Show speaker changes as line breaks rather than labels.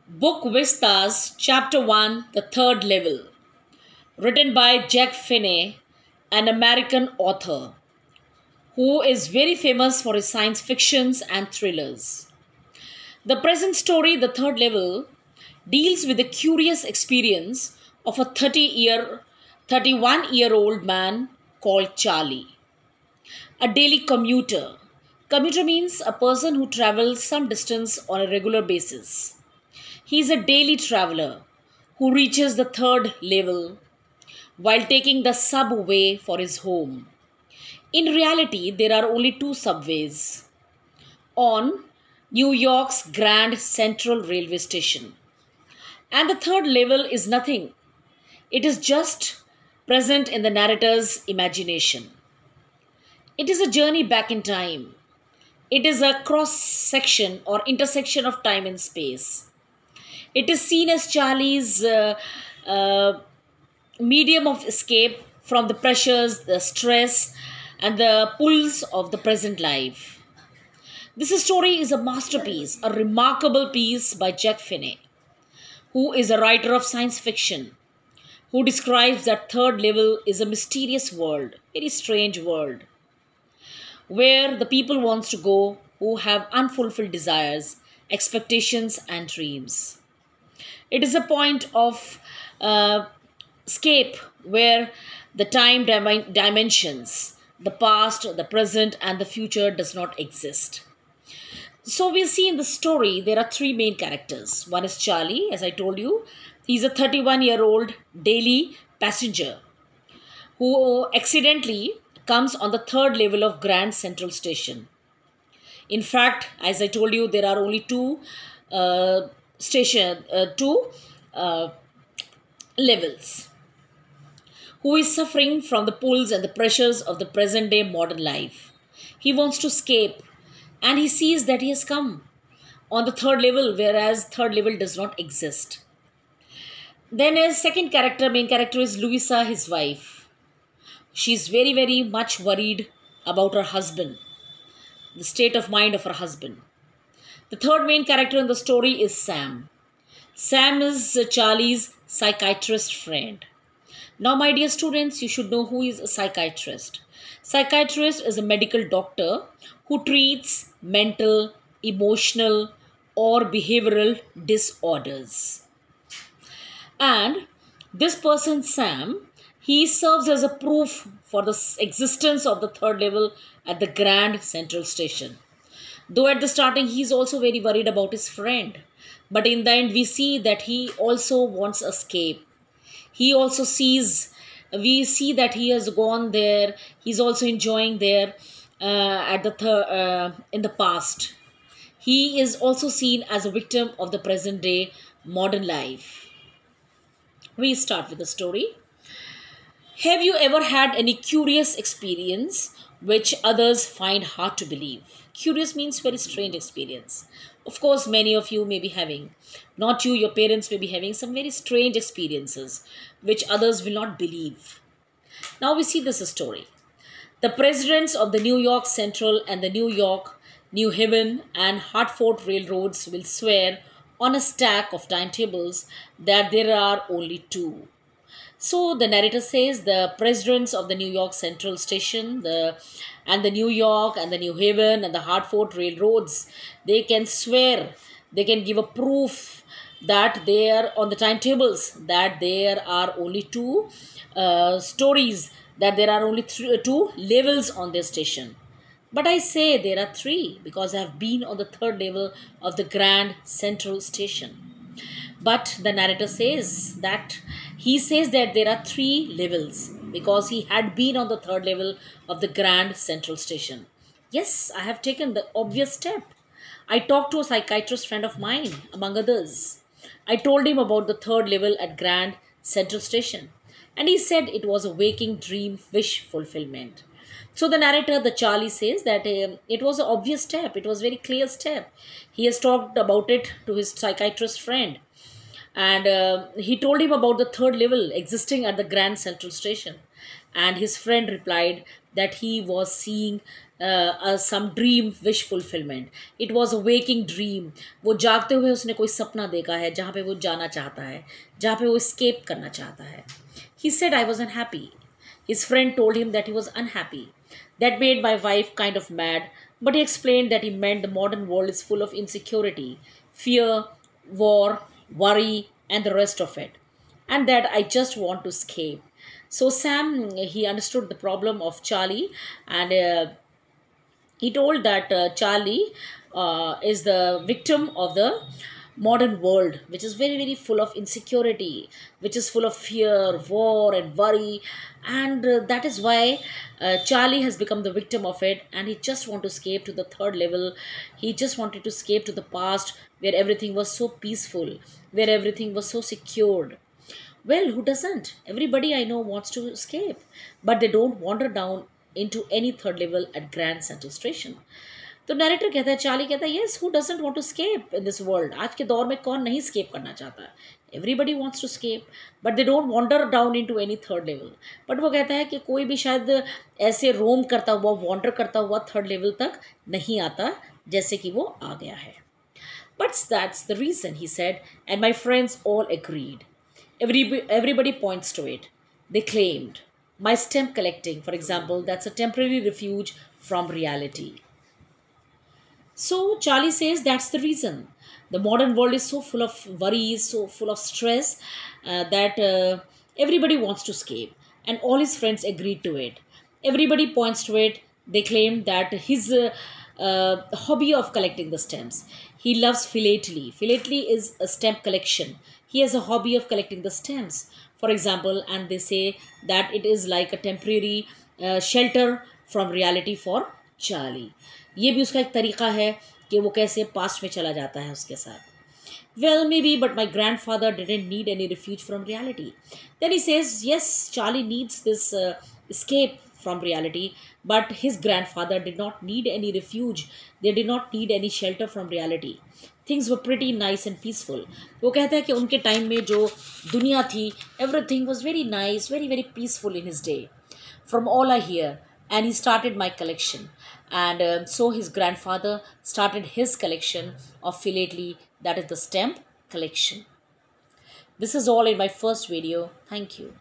Book Vistas, Chapter 1, The Third Level, written by Jack Finney, an American author who is very famous for his science fictions and thrillers. The present story, The Third Level, deals with the curious experience of a 31-year-old man called Charlie, a daily commuter. Commuter means a person who travels some distance on a regular basis. He is a daily traveler who reaches the third level while taking the subway for his home. In reality, there are only two subways on New York's Grand Central Railway Station. And the third level is nothing, it is just present in the narrator's imagination. It is a journey back in time. It is a cross section or intersection of time and space. It is seen as Charlie's uh, medium of escape from the pressures, the stress, and the pulls of the present life. This story is a masterpiece, a remarkable piece by Jack Finney, who is a writer of science fiction, who describes that third level is a mysterious world, very strange world, where the people wants to go who have unfulfilled desires, expectations, and dreams. It is a point of uh, escape where the dimensions, the past, the present, and the future does not exist. So we see in the story there are three main characters. One is Charlie, as I told you. He's a 31-year-old daily passenger who accidentally comes on the third level of Grand Central Station. In fact, as I told you, there are only two uh, levels. Who is suffering from the pulls and the pressures of the present day modern life. He wants to escape and he sees that he has come on the third level, whereas third level does not exist. Then his main character is Louisa, his wife. She's very, very much worried about her husband, the state of mind of her husband. The third main character in the story is Sam. Sam is Charlie's psychiatrist friend. Now, my dear students, you should know who is a psychiatrist. Psychiatrist is a medical doctor who treats mental, emotional, or behavioral disorders. And this person, Sam, he serves as a proof for the existence of the third level at the Grand Central Station. Though at the starting he is also very worried about his friend. But in the end, we see that he also wants escape. He also we see that he has gone there. He's also enjoying there in the past. He is also seen as a victim of the present day modern life. We start with the story. Have you ever had any curious experience which others find hard to believe? Curious means very strange experience. Of course, many of you may be having, not you, your parents may be having some very strange experiences which others will not believe. Now we see this story. The presidents of the New York Central and the New York, New Haven, and Hartford railroads will swear on a stack of timetables that there are only two. So the narrator says the presidents of the New York Central Station, and the New York and the New Haven and the Hartford railroads, they can swear, they can give a proof that there on the timetables that there are only two stories, that there are only two levels on their station. But I say there are three because I have been on the third level of the Grand Central Station. But the narrator says that there are three levels because he had been on the third level of the Grand Central Station. Yes, I have taken the obvious step. I talked to a psychiatrist friend of mine, among others. I told him about the third level at Grand Central Station, and he said it was a waking dream wish fulfillment. So the narrator, the Charlie, says that it was an obvious step. It was a very clear step. He has talked about it to his psychiatrist friend, and he told him about the third level existing at the Grand Central Station. And his friend replied that he was seeing some dream wish fulfillment. It was a waking dream. वो जागते हुए उसने कोई सपना देखा है जहाँ पे वो जाना चाहता है, जहाँ पे वो escape करना चाहता है. He said, I was unhappy. His friend told him that he was unhappy. That made my wife kind of mad, but he explained that he meant the modern world is full of insecurity, fear, war, worry, and the rest of it, and that I just want to escape. So Sam, he understood the problem of Charlie, and he told that Charlie is the victim of the modern world, which is very, very full of insecurity, which is full of fear, war, and worry. And that is why Charlie has become the victim of it, and he just want to escape to the third level. He just wanted to escape to the past where everything was so peaceful, where everything was so secured. Well, who doesn't? Everybody I know wants to escape, but they don't wander down into any third level at Grand Central Station. तो narrator कहता है, Charlie कहता है, yes, who doesn't want to escape in this world. आज के दौर में कौन नहीं स्केप करना चाहता है? Everybody wants to escape, but they don't wander down into any third level. बट वो कहता है कि कोई भी शायद ऐसे रोम करता हुआ, वॉन्डर करता हुआ थर्ड लेवल तक नहीं आता जैसे कि वो आ गया है. But that's the reason, he said, and my friends all agreed. Everybody points to it. They claimed. My stamp collecting, for example, that's a temporary refuge from reality. So Charlie says that's the reason. The modern world is so full of worries, so full of stress that everybody wants to escape. And all his friends agreed to it. Everybody points to it. They claim that his hobby of collecting the stamps. He loves philately. Philately is a stamp collection. He has a hobby of collecting the stamps, for example, and they say that it is like a temporary shelter from reality for Charlie. ये भी उसका एक तरीका है कि वो कैसे past में चला जाता है उसके साथ. Well, maybe, but my grandfather didn't need any refuge from reality. Then he says, yes, Charlie needs this escape from reality, but his grandfather did not need any refuge. They did not need any shelter from reality. Things were pretty nice and peaceful. वो कहता है कि उनके time में जो दुनिया थी, everything was very nice, very, very peaceful in his day. From all I hear, and he started my collection. And so his grandfather started his collection of philately, that is the stamp collection. This is all in my first video. Thank you.